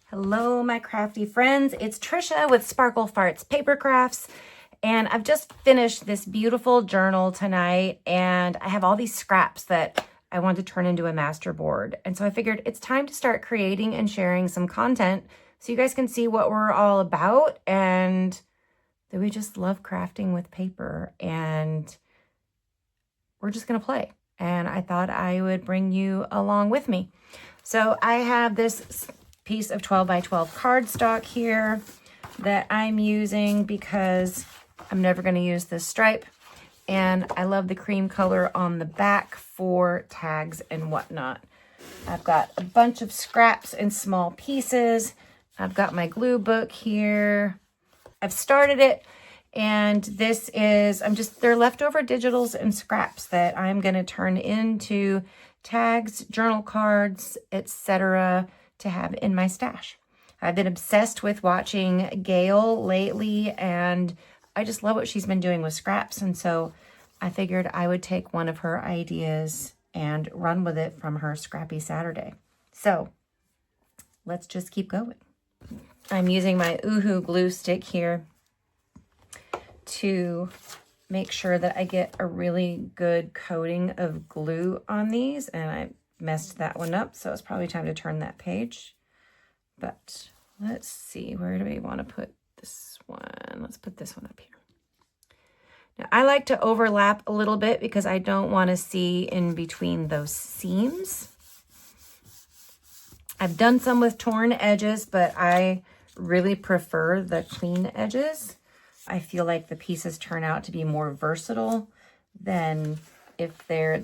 Hello, my crafty friends. It's Trisha with Sparkle Farts PaperCrafts, and I've just finished this beautiful journal tonight, and I have all these scraps that I want to turn into a masterboard. And so I figured it's time to start creating and sharing some content so you guys can see what we're all about and that we just love crafting with paper, and we're just going to play. And I thought I would bring you along with me. So I have this piece of 12 by 12 cardstock here that I'm using because I'm never going to use this stripe. And I love the cream color on the back for tags and whatnot. I've got a bunch of scraps in small pieces. I've got my glue book here. I've started it. And this is, they're leftover digitals and scraps that I'm going to turn into tags, journal cards, etc. to have in my stash. I've been obsessed with watching Gail lately, and I just love what she's been doing with scraps. And so I figured I would take one of her ideas and run with it from her Scrappy Saturday. So let's just keep going. I'm using my Oohoo glue stick here to make sure that I get a really good coating of glue on these, and I messed that one up, so it's probably time to turn that page. But let's see, where do we want to put this one? Let's put this one up here. Now, I like to overlap a little bit because I don't want to see in between those seams. I've done some with torn edges, but I really prefer the clean edges. I feel like the pieces turn out to be more versatile than if I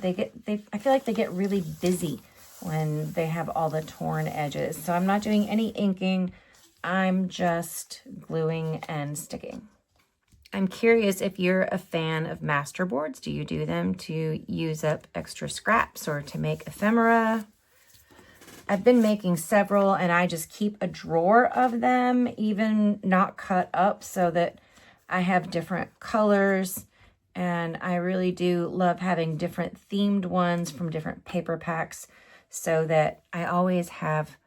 feel like they get really busy when they have all the torn edges. So I'm not doing any inking. I'm just gluing and sticking. I'm curious if you're a fan of masterboards. Do you do them to use up extra scraps or to make ephemera? I've been making several, and I just keep a drawer of them, even not cut up, so that I have different colors. And I really do love having different themed ones from different paper packs so that I always have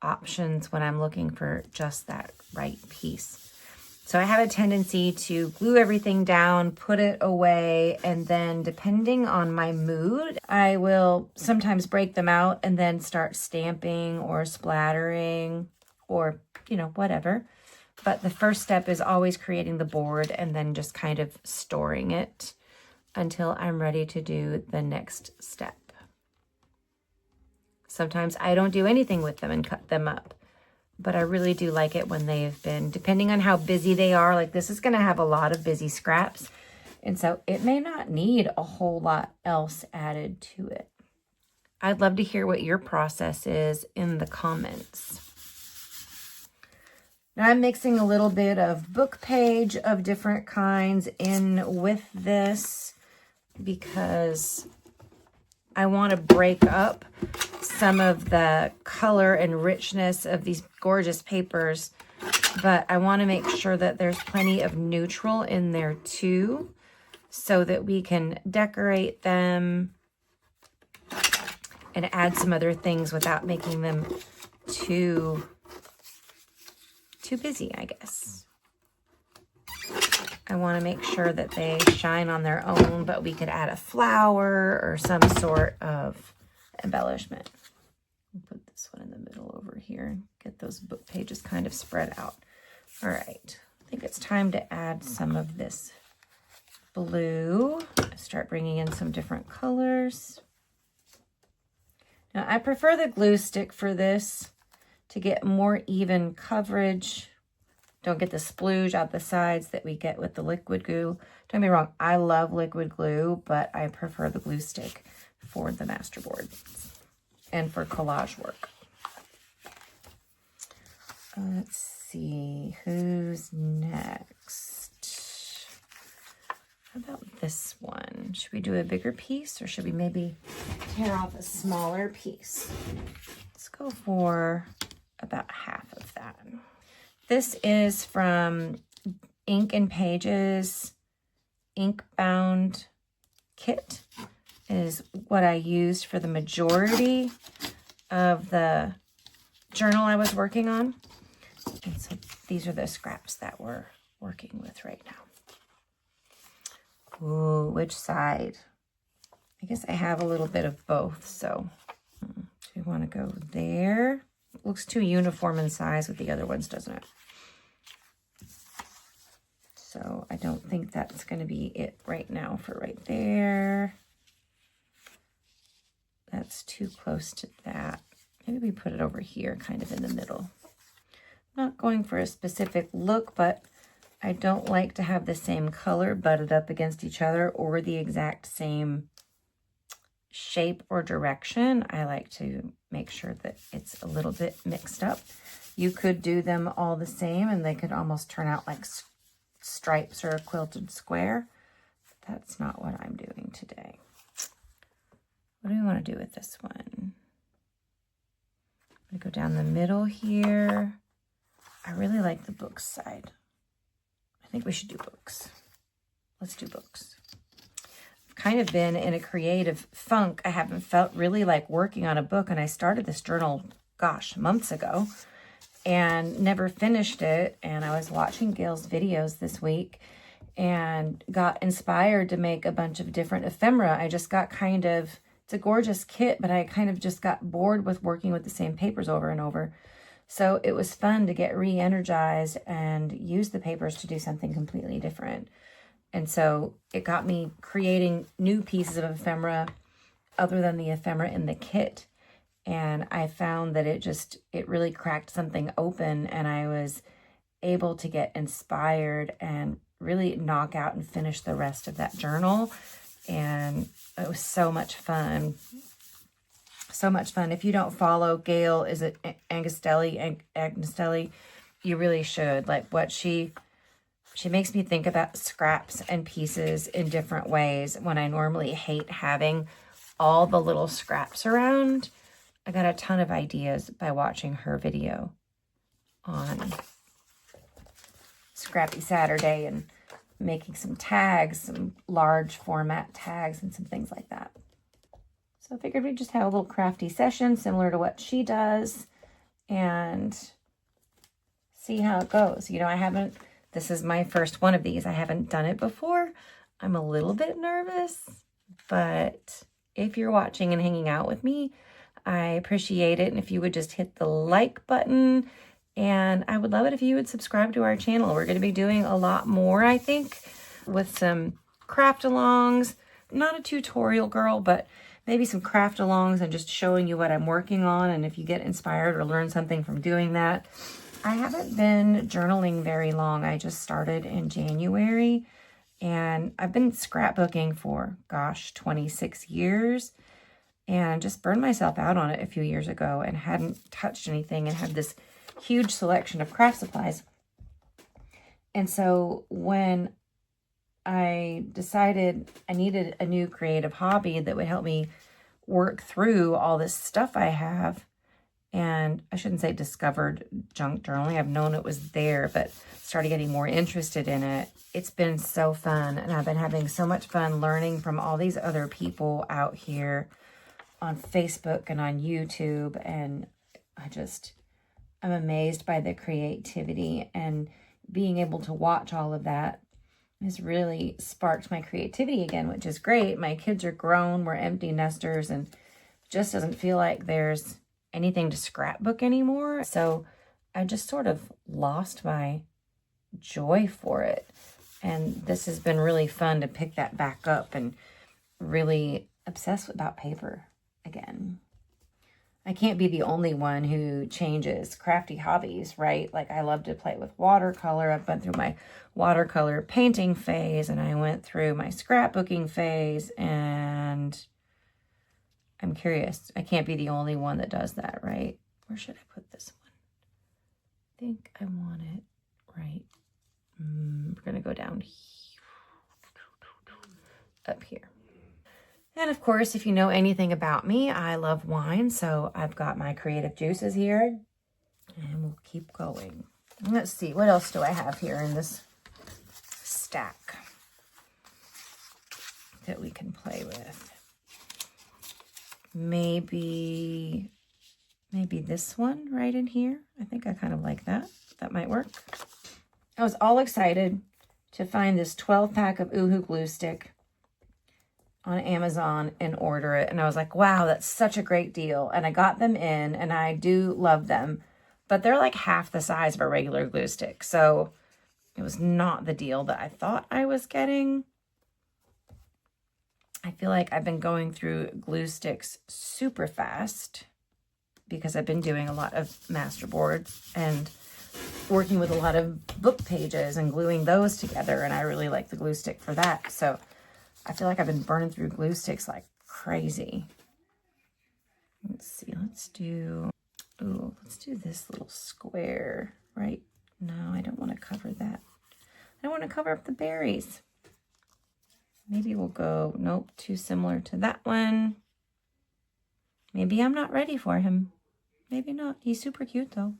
options when I'm looking for just that right piece. So I have a tendency to glue everything down, put it away, and then depending on my mood, I will sometimes break them out and then start stamping or splattering or, whatever. But the first step is always creating the board and then just kind of storing it until I'm ready to do the next step. Sometimes I don't do anything with them and cut them up, but I really do like it when they've been, depending on how busy they are, like this is going to have a lot of busy scraps. And so it may not need a whole lot else added to it. I'd love to hear what your process is in the comments. Now I'm mixing a little bit of book page of different kinds in with this because I want to break up some of the color and richness of these gorgeous papers, but I want to make sure that there's plenty of neutral in there too, so that we can decorate them and add some other things without making them too busy, I guess. I want to make sure that they shine on their own, but we could add a flower or some sort of embellishment. We'll put this one in the middle over here. Get those book pages kind of spread out. All right, I think it's time to add some of this blue. Start bringing in some different colors. Now, I prefer the glue stick for this to get more even coverage. Don't get the splooge out the sides that we get with the liquid glue. Don't get me wrong, I love liquid glue, but I prefer the glue stick for the masterboard and for collage work. Let's see, who's next? How about this one? Should we do a bigger piece or should we maybe tear off a smaller piece? Let's go for about half of that. This is from Ink and Pages ink bound kit. Is what I used for the majority of the journal I was working on. And so these are the scraps that we're working with right now. Ooh, which side? I guess I have a little bit of both, so do we want to go there? It looks too uniform in size with the other ones, doesn't it? So I don't think that's going to be it right now for right there. That's too close to that. Maybe we put it over here, kind of in the middle. Not going for a specific look, but I don't like to have the same color butted up against each other or the exact same shape or direction. I like to make sure that it's a little bit mixed up. You could do them all the same and they could almost turn out like stripes or a quilted square. But that's not what I'm doing today. What do we want to do with this one? I'm going to go down the middle here. I really like the books side. I think we should do books. Let's do books. I've kind of been in a creative funk. I haven't felt really like working on a book, and I started this journal, gosh, months ago, and never finished it. And I was watching Gail's videos this week and got inspired to make a bunch of different ephemera. I just got kind of, it's a gorgeous kit, but I kind of just got bored with working with the same papers over and over. So it was fun to get re-energized and use the papers to do something completely different. And so it got me creating new pieces of ephemera other than the ephemera in the kit. And I found that it really cracked something open, and I was able to get inspired and really knock out and finish the rest of that journal. And it was so much fun. So much fun. If you don't follow Gail, is it Agnestelli? You really should. Like what she makes me think about scraps and pieces in different ways when I normally hate having all the little scraps around. I got a ton of ideas by watching her video on Scrappy Saturday and making some tags, some large format tags and some things like that. So I figured we'd just have a little crafty session similar to what she does and see how it goes. You know, this is my first one of these. I haven't done it before. I'm a little bit nervous, but if you're watching and hanging out with me, I appreciate it. And if you would just hit the like button, and I would love it if you would subscribe to our channel. We're going to be doing a lot more, I think, with some craft alongs. Not a tutorial girl, but maybe some craft alongs and just showing you what I'm working on. And if you get inspired or learn something from doing that. I haven't been journaling very long. I just started in January, and I've been scrapbooking for, gosh, 26 years, and just burned myself out on it a few years ago and hadn't touched anything and had this huge selection of craft supplies. And so when I decided I needed a new creative hobby that would help me work through all this stuff I have, and I shouldn't say discovered junk journaling. I've known it was there, but started getting more interested in it. It's been so fun, and I've been having so much fun learning from all these other people out here on Facebook and on YouTube, and I'm amazed by the creativity, and being able to watch all of that has really sparked my creativity again, which is great. My kids are grown, we're empty nesters, and just doesn't feel like there's anything to scrapbook anymore. So I just sort of lost my joy for it. And this has been really fun to pick that back up and really obsess about paper again. I can't be the only one who changes crafty hobbies, right? Like I love to play with watercolor. I've went through my watercolor painting phase, and I went through my scrapbooking phase, and I'm curious. I can't be the only one that does that, right? Where should I put this one? I think I want it right. We're going to go down up here. And of course, if you know anything about me, I love wine. So I've got my creative juices here, and we'll keep going. Let's see, what else do I have here in this stack that we can play with? Maybe maybe this one right in here. I think I kind of like that. That might work. I was all excited to find this 12-pack of Oohoo glue stick on Amazon and order it. And I was like, wow, that's such a great deal. And I got them in, and I do love them, but they're like half the size of a regular glue stick. So it was not the deal that I thought I was getting. I feel like I've been going through glue sticks super fast because I've been doing a lot of Masterboards and working with a lot of book pages and gluing those together. And I really like the glue stick for that. So I feel like I've been burning through glue sticks like crazy. Let's see, let's do this little square, right? No, I don't want to cover that. I don't want to cover up the berries. Maybe we'll go, nope, too similar to that one. Maybe I'm not ready for him. Maybe not. He's super cute though.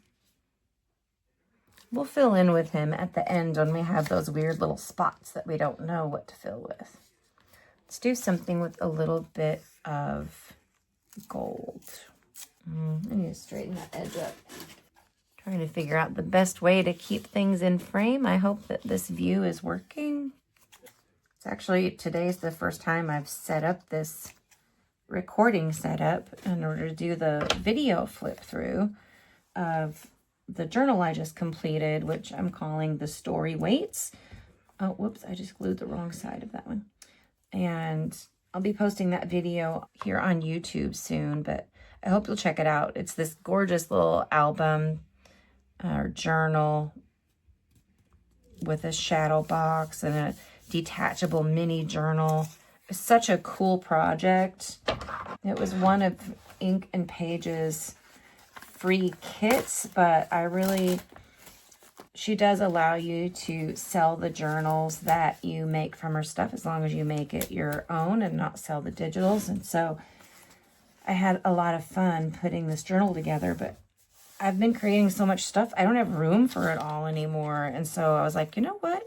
We'll fill in with him at the end when we have those weird little spots that we don't know what to fill with. Let's do something with a little bit of gold. I need to straighten that edge up. Trying to figure out the best way to keep things in frame. I hope that this view is working. It's actually, today's the first time I've set up this recording setup in order to do the video flip through of the journal I just completed, which I'm calling The Story Waits. Oh, whoops, I just glued the wrong side of that one. And I'll be posting that video here on YouTube soon, but I hope you'll check it out. It's this gorgeous little album or journal with a shadow box and a detachable mini journal. It's such a cool project. It was one of Ink and Page's free kits, but she does allow you to sell the journals that you make from her stuff as long as you make it your own and not sell the digitals. And so I had a lot of fun putting this journal together, but I've been creating so much stuff, I don't have room for it all anymore. And so I was like, you know what?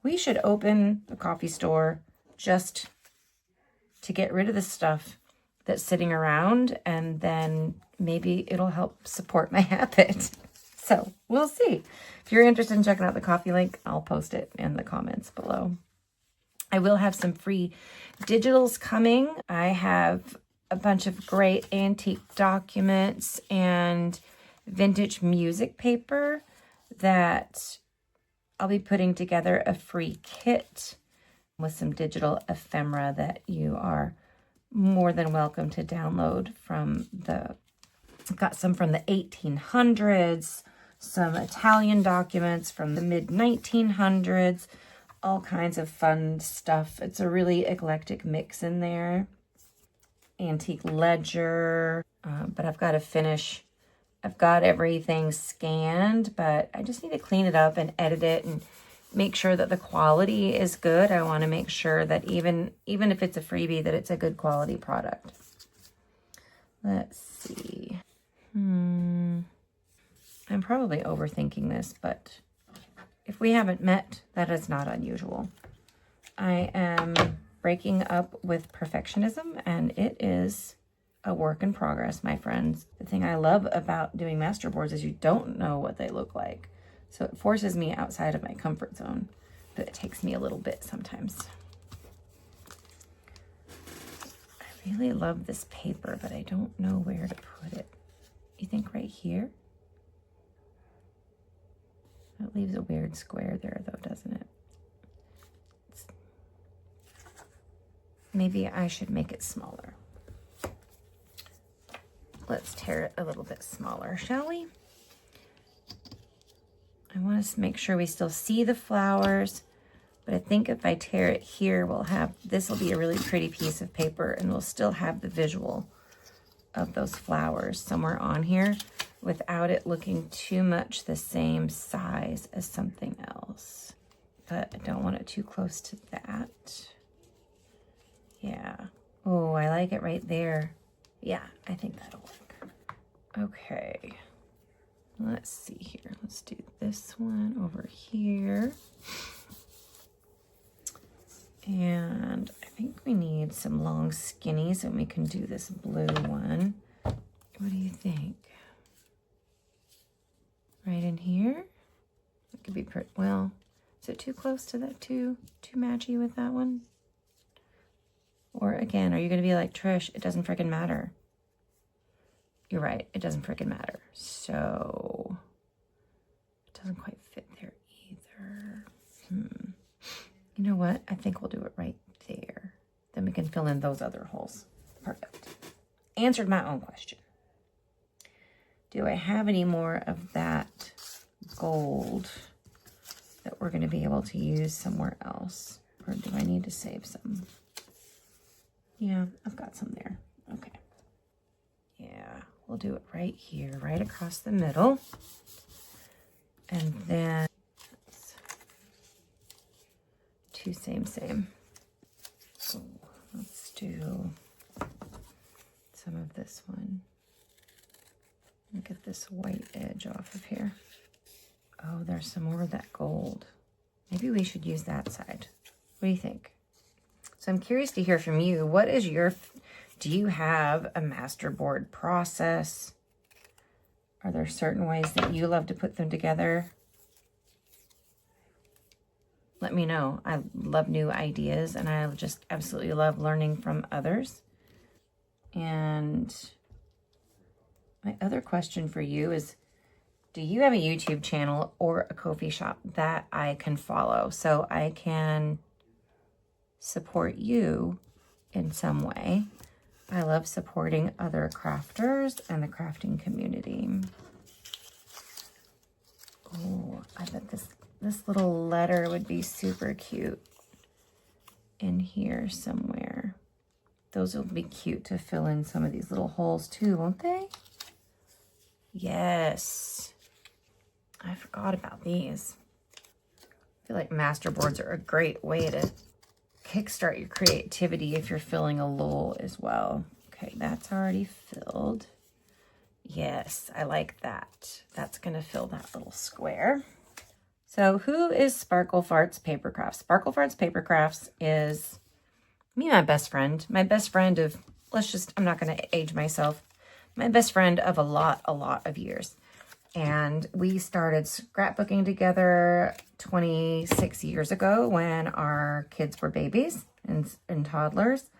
We should open a coffee store just to get rid of the stuff that's sitting around, and then maybe it'll help support my habit. So we'll see. If you're interested in checking out the coffee link, I'll post it in the comments below. I will have some free digitals coming. I have a bunch of great antique documents and vintage music paper that I'll be putting together a free kit with some digital ephemera that you are more than welcome to download from I've got some from the 1800s, some Italian documents from the mid-1900s, all kinds of fun stuff. It's a really eclectic mix in there. Antique ledger, but I've got to finish. I've got everything scanned, but I just need to clean it up and edit it and make sure that the quality is good. I want to make sure that even if it's a freebie, that it's a good quality product. Let's see. I'm probably overthinking this, but if we haven't met, that is not unusual. I am breaking up with perfectionism, and it is a work in progress, my friends. The thing I love about doing Masterboards is you don't know what they look like. So it forces me outside of my comfort zone, but it takes me a little bit sometimes. I really love this paper, but I don't know where to put it. You think right here? That leaves a weird square there though, doesn't it? Maybe I should make it smaller. Let's tear it a little bit smaller, shall we? I want to make sure we still see the flowers, but I think if I tear it here, this will be a really pretty piece of paper, and we'll still have the visual of those flowers somewhere on here without it looking too much the same size as something else. But I don't want it too close to that. Yeah. Oh, I like it right there. Yeah, I think that'll work. Okay. Let's see here. Let's do this one over here. And I think we need some long skinnies, and we can do this blue one. What do you think? right in here. It could be pretty, well, is it too close to that, too matchy with that one? Or again, are you going to be like, Trish, it doesn't freaking matter? You're right, it doesn't freaking matter. So, it doesn't quite fit there either. You know what? I think we'll do it right there. Then we can fill in those other holes. Perfect. Answered my own question. Do I have any more of that gold that we're going to be able to use somewhere else? Or do I need to save some? Yeah, I've got some there. Okay. Yeah, we'll do it right here, right across the middle. And then two same. So let's do some of this one. Get this white edge off of here. Oh, there's some more of that gold. Maybe we should use that side. What do you think? So I'm curious to hear from you. What is your, do you have a masterboard process? Are there certain ways that you love to put them together? Let me know. I love new ideas, and I just absolutely love learning from others. And my other question for you is, do you have a YouTube channel or a Ko-fi shop that I can follow so I can support you in some way? I love supporting other crafters and the crafting community. Oh, I bet this little letter would be super cute in here somewhere. Those will be cute to fill in some of these little holes too, won't they? Yes. I forgot about these. I feel like masterboards are a great way to kickstart your creativity if you're filling a lull as well. Okay, that's already filled. Yes, I like that. That's going to fill that little square. So who is Sparkle Farts PaperCrafts? Sparkle Farts PaperCrafts is me and my best friend. My best friend of, I'm not going to age myself. My best friend of a lot of years. And we started scrapbooking together 26 years ago when our kids were babies and toddlers.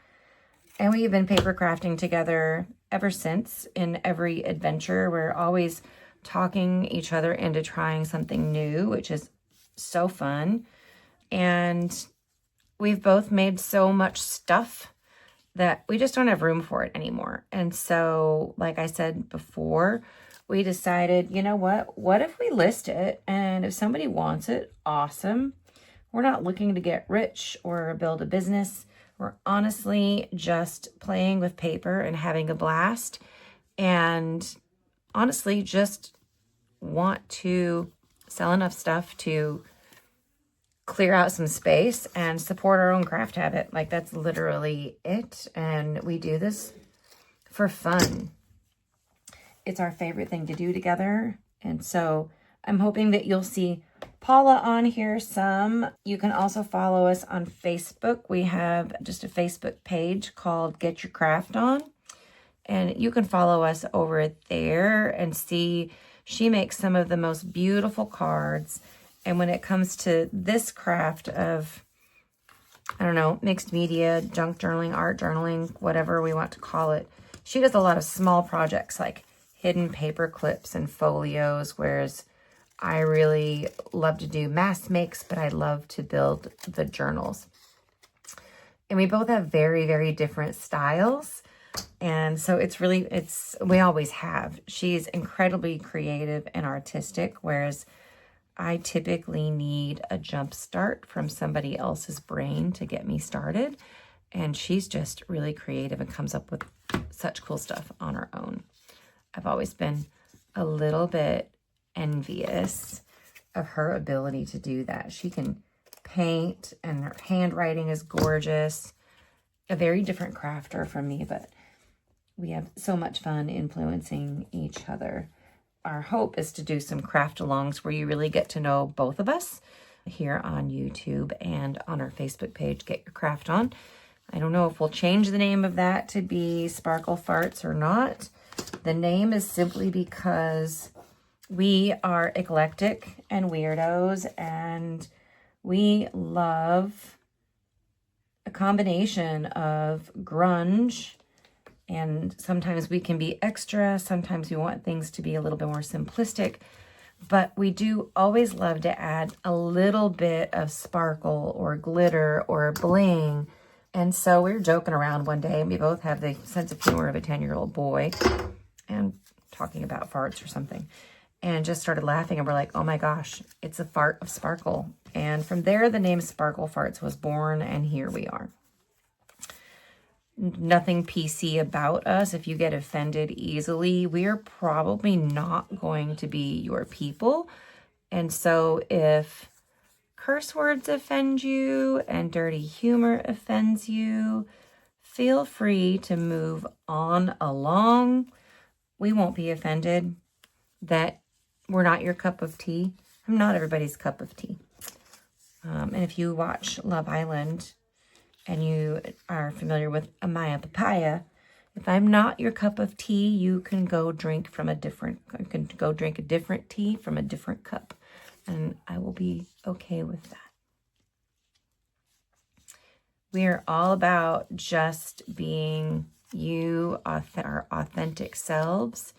And we've been paper crafting together ever since. In every adventure, we're always talking each other into trying something new, which is so fun. And we've both made so much stuff that we just don't have room for it anymore. And so, like I said before, we decided, you know what if we list it, and if somebody wants it, awesome. We're not looking to get rich or build a business. We're honestly just playing with paper and having a blast, and honestly just want to sell enough stuff to clear out some space and support our own craft habit. Like, that's literally it. And we do this for fun. It's our favorite thing to do together. And so I'm hoping that you'll see Paula on here some. You can also follow us on Facebook. We have just a Facebook page called Get Your Craft On. And you can follow us over there and see she makes some of the most beautiful cards. And when it comes to this craft of, I don't know, mixed media, junk journaling, art journaling, whatever we want to call it, she does a lot of small projects like hidden paper clips and folios, whereas I really love to do mass makes, but I love to build the journals. And we both have very, very different styles. And so we always have. She's incredibly creative and artistic, whereas I typically need a jump start from somebody else's brain to get me started. And she's just really creative and comes up with such cool stuff on her own. I've always been a little bit envious of her ability to do that. She can paint, and her handwriting is gorgeous. A very different crafter from me, but we have so much fun influencing each other. Our hope is to do some craft alongs where you really get to know both of us here on YouTube and on our Facebook page, Get Your Craft On. I don't know if we'll change the name of that to be Sparkle Farts or not. The name is simply because We are eclectic and weirdos, and we love a combination of grunge, and sometimes we can be extra, sometimes we want things to be a little bit more simplistic, but we do always love to add a little bit of sparkle or glitter or bling. And so we were joking around one day, and we both have the sense of humor of a 10-year-old boy, and talking about farts or something, and just started laughing, and we're like, oh my gosh, it's a fart of sparkle. And from there, the name Sparkle Farts was born, and here we are. Nothing PC about us. If you get offended easily, we're probably not going to be your people. And so if curse words offend you and dirty humor offends you, feel free to move on along. We won't be offended that we're not your cup of tea. I'm not everybody's cup of tea. And if you watch Love Island and you are familiar with Amaya Papaya, if I'm not your cup of tea, you can go drink a different tea from a different cup. And I will be okay with that. We are all about just being you, our authentic selves,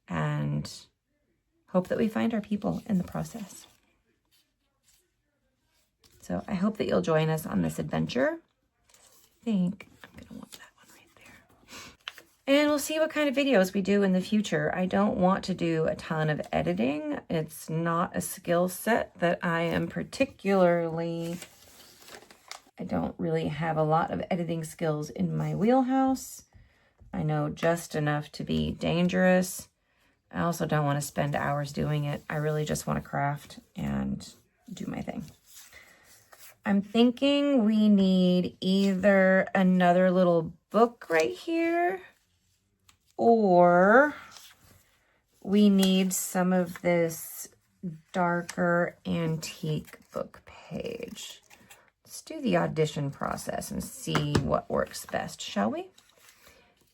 and hope that we find our people in the process. So I hope that you'll join us on this adventure. I think I'm going to want that one right there. And we'll see what kind of videos we do in the future. I don't want to do a ton of editing. It's not a skill set that I am particularly... I don't really have a lot of editing skills in my wheelhouse. I know just enough to be dangerous. I also don't want to spend hours doing it. I really just want to craft and do my thing. I'm thinking we need either another little book right here, or we need some of this darker antique book page. Let's do the audition process and see what works best, shall we?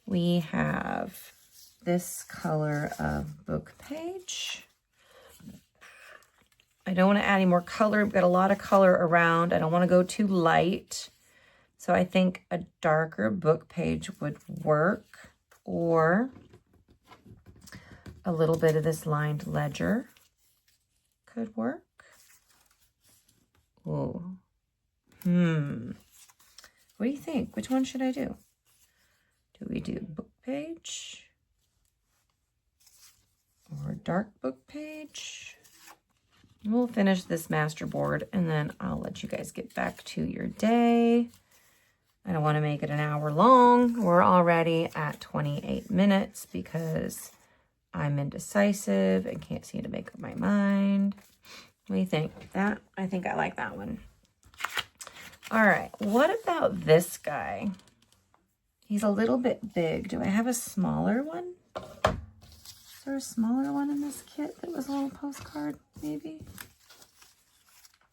We have this color of book page. I don't want to add any more color. We've got a lot of color around. I don't want to go too light. So I think a darker book page would work, or a little bit of this lined ledger could work. Ooh. What do you think? Which one should I do? Do we do book page or dark book page? We'll finish this masterboard, and then I'll let you guys get back to your day. I don't want to make it an hour long. We're already at 28 minutes because I'm indecisive and can't seem to make up my mind. What do you think? That? I think I like that one. All right, what about this guy? He's a little bit big. Do I have a smaller one? Is there a smaller one in this kit that was a little postcard, maybe?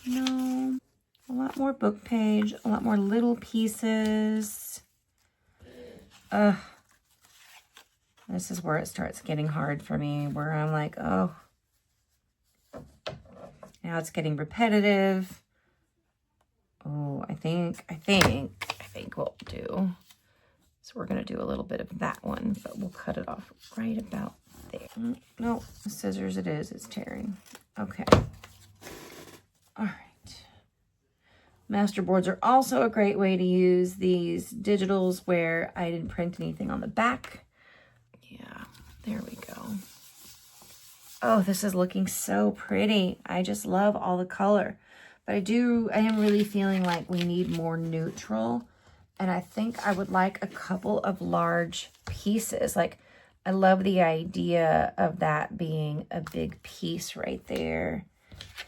No. A lot more book page, a lot more little pieces. This is where it starts getting hard for me, where I'm like, oh, now it's getting repetitive. Oh, I think what we'll do, so we're going to do a little bit of that one, but we'll cut it off right about there. No, scissors it is. It's tearing. Okay. All right. Masterboards are also a great way to use these digitals where I didn't print anything on the back. Yeah, there we go. Oh, this is looking so pretty. I just love all the color. But I am really feeling like we need more neutral. And I think I would like a couple of large pieces. Like, I love the idea of that being a big piece right there.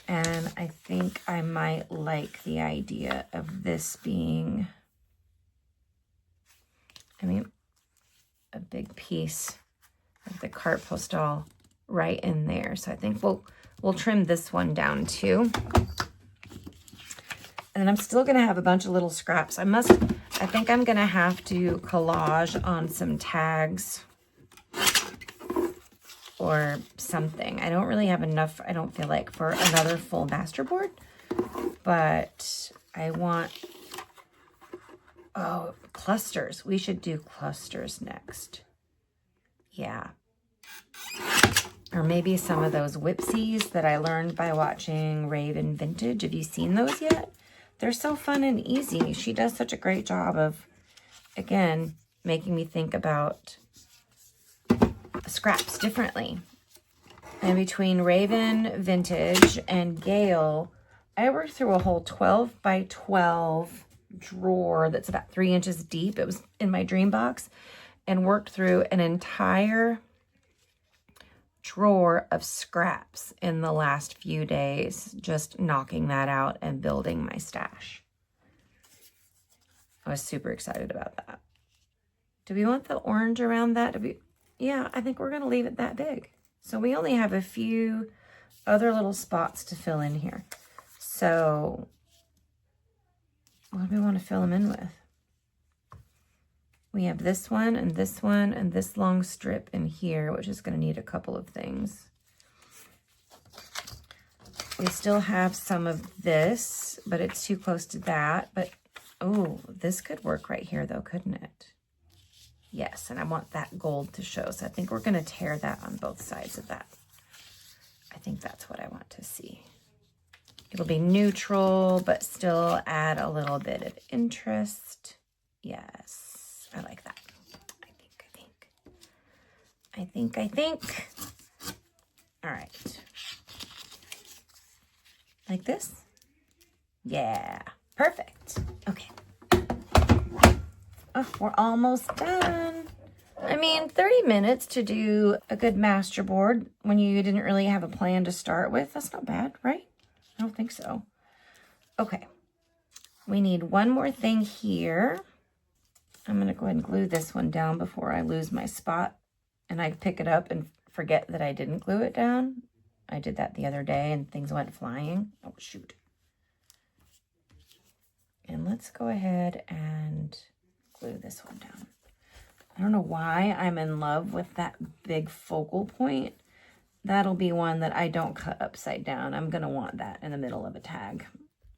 And I think I might like the idea of this being, a big piece of the carte postale right in there. So I think we'll trim this one down too. And I'm still going to have a bunch of little scraps. I think I'm going to have to collage on some tags. or something. I don't really have enough, I don't feel like, for another full masterboard, but I want, oh, clusters. We should do clusters next. Yeah. Or maybe some of those whipsies that I learned by watching Raven Vintage. Have you seen those yet? They're so fun and easy. She does such a great job of, again, making me think about scraps differently. And between Raven Vintage and Gale, I worked through a whole 12 by 12 drawer that's about 3 inches deep. It was in my dream box, and worked through an entire drawer of scraps in the last few days, just knocking that out and building my stash. I was super excited about that. Do we want the orange around that? Yeah, I think we're going to leave it that big. So we only have a few other little spots to fill in here. So what do we want to fill them in with? We have this one and this one and this long strip in here, which is going to need a couple of things. We still have some of this, but it's too close to that. But, oh, this could work right here though, couldn't it? Yes, and I want that gold to show. So I think we're going to tear that on both sides of that. I think that's what I want to see. It'll be neutral, but still add a little bit of interest. Yes. I like that. I think. All right. Like this? Yeah. Perfect. Okay. Oh, we're almost done. I mean, 30 minutes to do a good masterboard when you didn't really have a plan to start with. That's not bad, right? I don't think so. Okay. We need one more thing here. I'm going to go ahead and glue this one down before I lose my spot and I pick it up and forget that I didn't glue it down. I did that the other day and things went flying. Oh, shoot. And let's go ahead and glue this one down. I don't know why I'm in love with that big focal point. That'll be one that I don't cut upside down. I'm going to want that in the middle of a tag.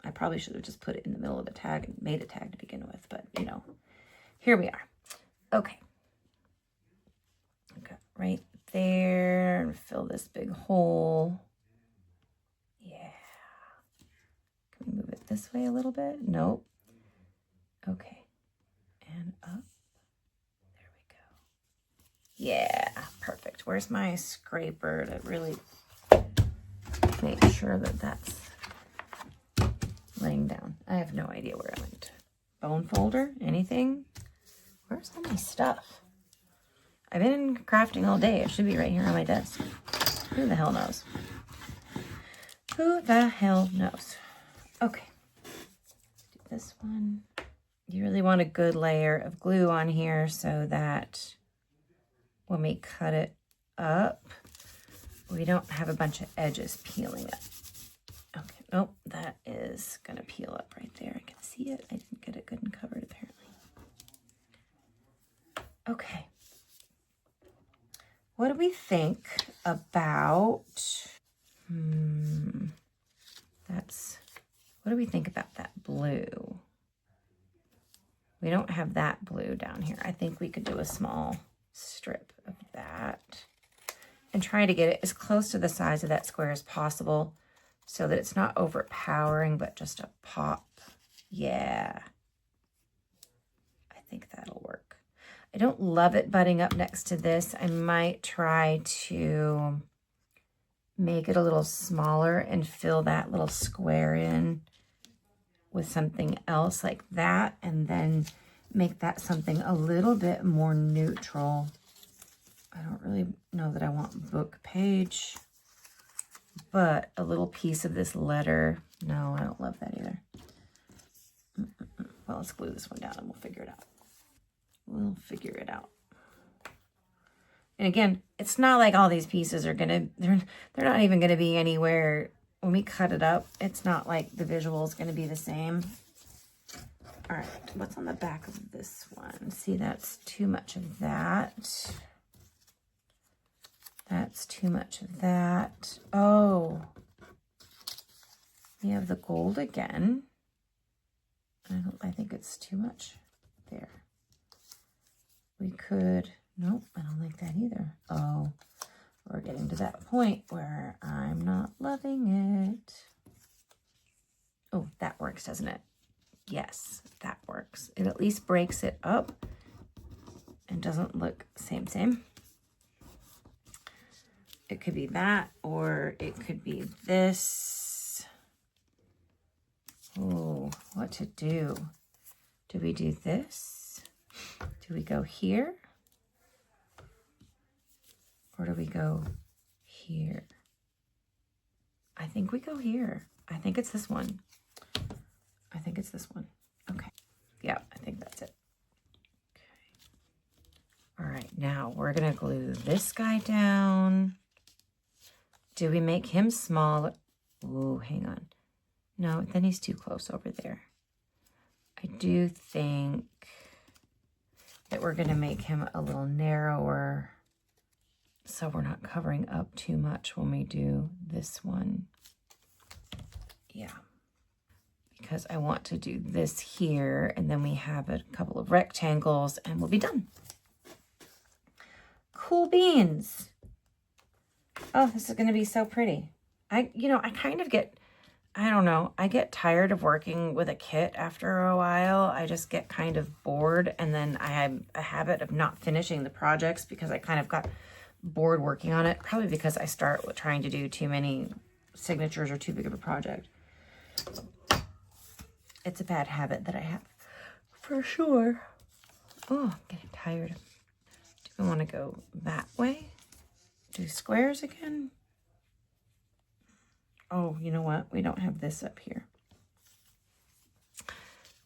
I probably should have just put it in the middle of a tag and made a tag to begin with, but you know. Here we are. Okay. Right there. And fill this big hole. Yeah. Can we move it this way a little bit? Nope. Okay. And up. There we go. Yeah. Perfect. Where's my scraper to really make sure that that's laying down? I have no idea where I went. Bone folder? Anything? Where's all my stuff? I've been crafting all day. It should be right here on my desk. Who the hell knows? Who the hell knows? Okay. Do this one. You really want a good layer of glue on here so that when we cut it up, we don't have a bunch of edges peeling up. Okay. Nope. That is going to peel up right there. I can see it. I didn't get it good and covered apparently. Okay. What do we think about, what do we think about that blue? We don't have that blue down here. I think we could do a small strip of that and try to get it as close to the size of that square as possible so that it's not overpowering, but just a pop. Yeah. I think that'll work. I don't love it butting up next to this. I might try to make it a little smaller and fill that little square in with something else like that, and then make that something a little bit more neutral. I don't really know that I want book page, but a little piece of this letter. No, I don't love that either. Well, let's glue this one down and we'll figure it out. We'll figure it out. And again, it's not like all these pieces are gonna, they're not even gonna be anywhere when we cut it up. It's not like the visual is gonna be the same. All right, what's on the back of this one? See, that's too much of that. That's too much of that. Oh, we have the gold again. I think it's too much there. We could, nope, I don't like that either. Oh, we're getting to that point where I'm not loving it. Oh, that works, doesn't it? Yes, that works. It at least breaks it up and doesn't look same. It could be that, or it could be this. Oh, what to do? Do we do this? Do we go here? Or do we go here? I think we go here. I think it's this one. I think it's this one. Okay. Yeah, I think that's it. Okay. All right, now we're gonna glue this guy down. Do we make him smaller? Ooh, hang on. No, then he's too close over there. I do think that we're gonna make him a little narrower so we're not covering up too much when we do this one. Yeah, because I want to do this here, and then we have a couple of rectangles and we'll be done. Cool beans. Oh, this is going to be so pretty. I kind of get, I don't know, I get tired of working with a kit after a while. I just get kind of bored, and then I have a habit of not finishing the projects because I kind of got bored working on it, probably because I start with trying to do too many signatures or too big of a project. It's a bad habit that I have, for sure. Oh, I'm getting tired. Do we want to go that way? Do squares again? Oh, you know what? We don't have this up here.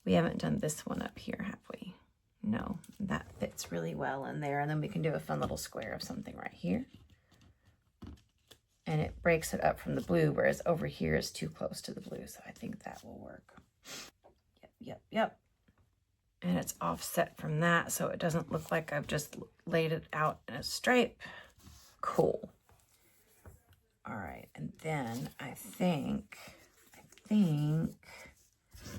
We haven't done this one up here, have we? No, that fits really well in there. And then we can do a fun little square of something right here. And it breaks it up from the blue, whereas over here is too close to the blue. So I think that will work. Yep. And it's offset from that, so it doesn't look like I've just laid it out in a stripe. Cool. All right, and then I think,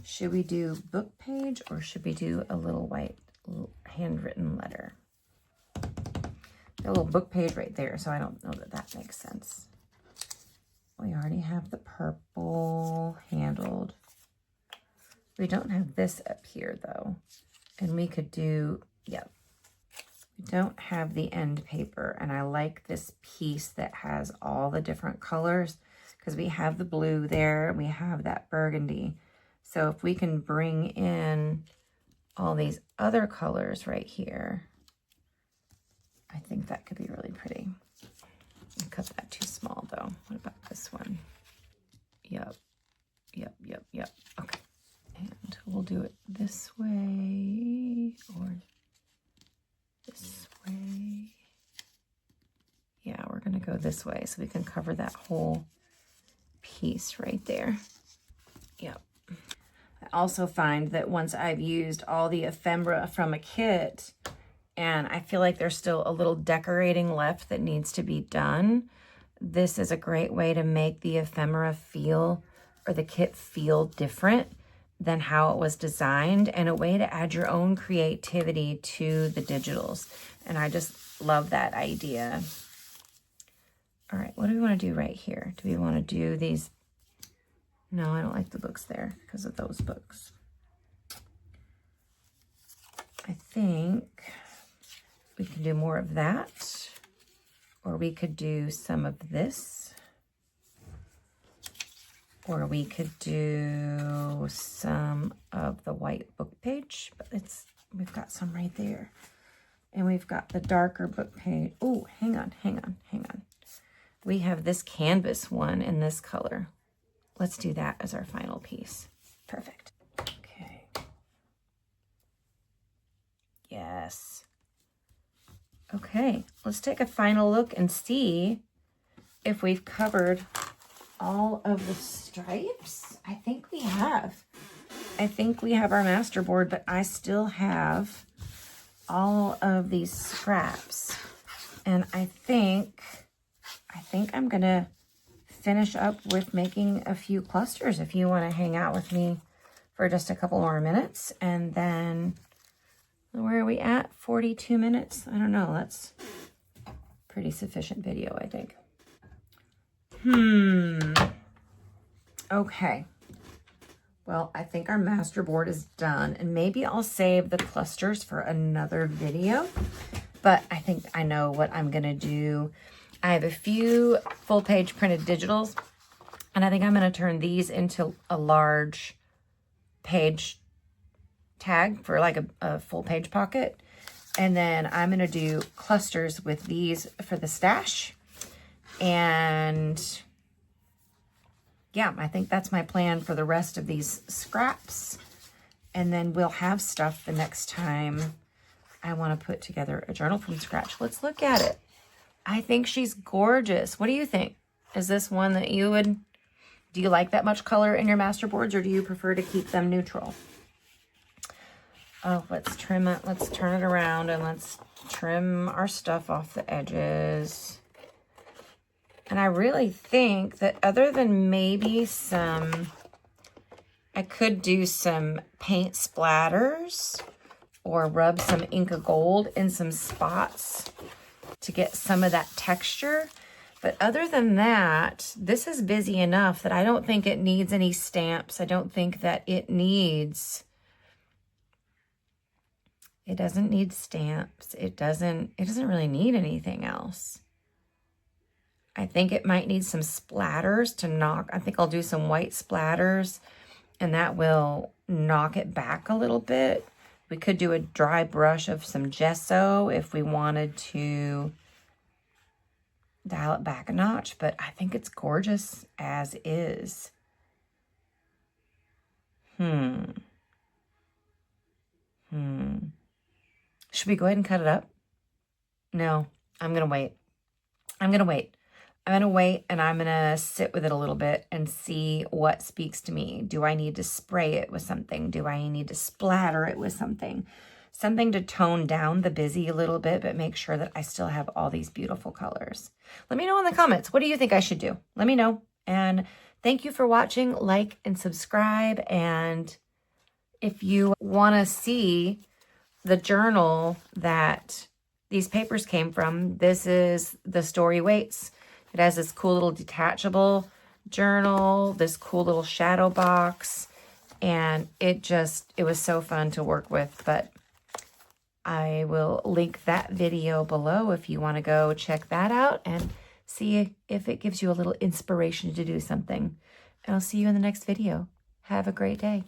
should we do book page or should we do a little white handwritten letter? A little book page right there, so I don't know that that makes sense. We already have the purple handled. We don't have this up here though. And we could do, yep. We don't have the end paper, and I like this piece that has all the different colors because we have the blue there, and we have that burgundy. So if we can bring in all these other colors right here, I think that could be really pretty. I cut that too small though. What about this one? Yep. Okay. And we'll do it this way or this way. Yeah, we're going to go this way so we can cover that whole piece right there. Yep. I also find that once I've used all the ephemera from a kit and I feel like there's still a little decorating left that needs to be done, this is a great way to make the ephemera feel, or the kit feel, different than how it was designed, and a way to add your own creativity to the digitals. And I just love that idea. All right, what do we want to do right here? Do we want to do these? No, I don't like the books there because of those books. I think we can do more of that, or we could do some of this. Or we could do some of the white book page, but we've got some right there. And we've got the darker book page. Oh, hang on. We have this canvas one in this color. Let's do that as our final piece. Perfect. Okay. Yes. Okay, let's take a final look and see if we've covered all of the stripes. I think we have. I think we have our masterboard, but I still have all of these scraps. And I think I think I'm gonna finish up with making a few clusters if you want to hang out with me for just a couple more minutes. And then, where are we at? 42 minutes? I don't know. That's pretty sufficient video, I think. Okay. Well, I think our masterboard is done, and maybe I'll save the clusters for another video, but I think I know what I'm going to do. I have a few full-page printed digitals, and I think I'm going to turn these into a large page tag for like a full-page pocket. And then I'm going to do clusters with these for the stash. And yeah, I think that's my plan for the rest of these scraps. And then we'll have stuff the next time I want to put together a journal from scratch. Let's look at it. I think she's gorgeous. What do you think? Is this one that you would, do you like that much color in your masterboards, or do you prefer to keep them neutral? Oh, let's trim it. Let's turn it around and let's trim our stuff off the edges. And I really think that other than maybe some, I could do some paint splatters or rub some Inca Gold in some spots to get some of that texture. But other than that, this is busy enough that I don't think it needs any stamps. I don't think that it needs, it doesn't need stamps. It doesn't really need anything else. I think it might need some splatters to knock. I think I'll do some white splatters, and that will knock it back a little bit. We could do a dry brush of some gesso if we wanted to dial it back a notch, but I think it's gorgeous as is. Should we go ahead and cut it up? No, I'm going to wait. I'm going to wait, and I'm going to sit with it a little bit and see what speaks to me. Do I need to spray it with something? Do I need to splatter it with something? Something to tone down the busy a little bit, but make sure that I still have all these beautiful colors. Let me know in the comments. What do you think I should do? Let me know. And thank you for watching. Like and subscribe. And if you want to see the journal that these papers came from, this is The Story Waits. It has this cool little detachable journal, this cool little shadow box, and it was so fun to work with. But I will link that video below if you want to go check that out and see if it gives you a little inspiration to do something. And I'll see you in the next video. Have a great day.